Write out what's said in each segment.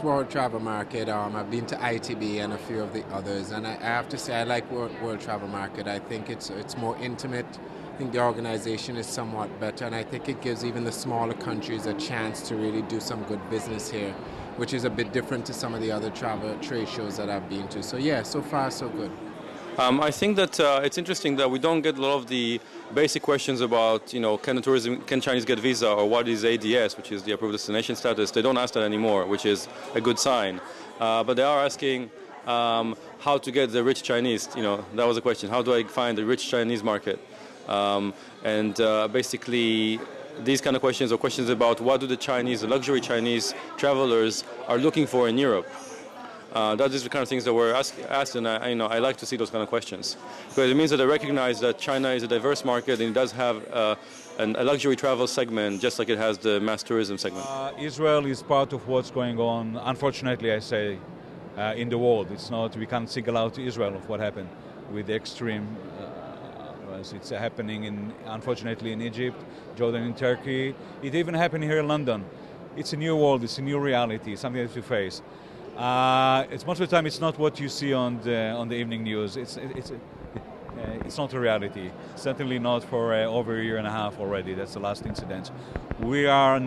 World Travel Market. I've been to ITB and a few of the others, and I have to say I like World Travel Market. I think it's more intimate. I think the organization is somewhat better, and I think it gives even the smaller countries a chance to really do some good business here, which is a bit different to some of the other travel trade shows that I've been to. So yeah, so far so good. I think that it's interesting that we don't get a lot of the basic questions about, can Chinese get visa, or what is ADS, which is the approved destination status. They don't ask that anymore, which is a good sign. But they are asking how to get the rich Chinese. That was the question. How do I find the rich Chinese market? Basically, these kind of questions are questions about what do the luxury Chinese travelers are looking for in Europe. That is the kind of things that we're asked, and I like to see those kind of questions, because it means that they recognize that China is a diverse market and it does have a luxury travel segment, just like it has the mass tourism segment. Israel is part of what's going on, unfortunately, I say, in the world. It's not, we can't single out Israel of what happened with the extreme. It's happening, unfortunately, in Egypt, Jordan, and Turkey. It even happened here in London. It's a new world, it's a new reality, something that we face. It's most of the time it's not what you see on the evening news. It's not a reality. Certainly not for over a year and a half already. That's the last incident. We are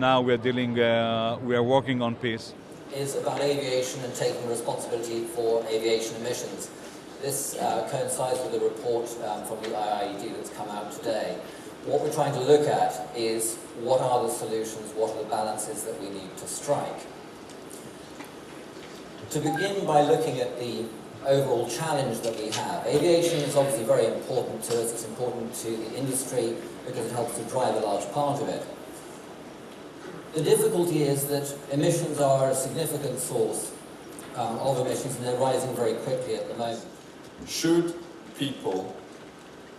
working on peace. Is about aviation and taking responsibility for aviation emissions. This coincides with a report from the BR&gt that's come out today. What we're trying to look at is what are the solutions, what are the balances that we need to strike. To begin by looking at the overall challenge that we have, aviation is obviously very important to us. It's important to the industry because it helps to drive a large part of it. The difficulty is that emissions are a significant source of emissions, and they're rising very quickly at the moment. Should people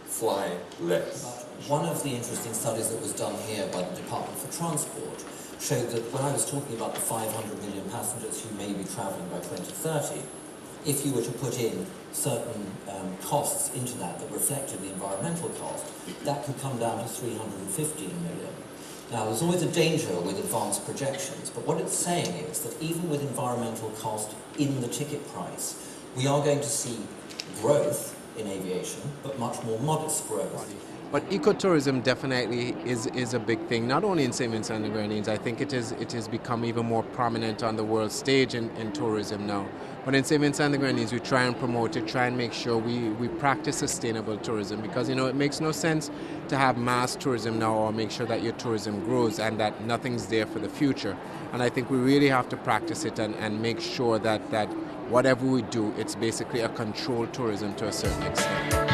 fly less? One of the interesting studies that was done here by the Department for Transport showed that when I was talking about the 500 million passengers who may be travelling by 2030, if you were to put in certain costs into that reflected the environmental cost, that could come down to 315 million. Now, there's always a danger with advanced projections, but what it's saying is that even with environmental cost in the ticket price, we are going to see growth in aviation, but much more modest growth. But ecotourism definitely is a big thing, not only in St. Vincent and the Grenadines. I think it has become even more prominent on the world stage in tourism now. But in St. Vincent and the Grenadines, we try and promote it, try and make sure we practice sustainable tourism, because it makes no sense to have mass tourism now or make sure that your tourism grows and that nothing's there for the future. And I think we really have to practice it and make sure that whatever we do, it's basically a controlled tourism to a certain extent.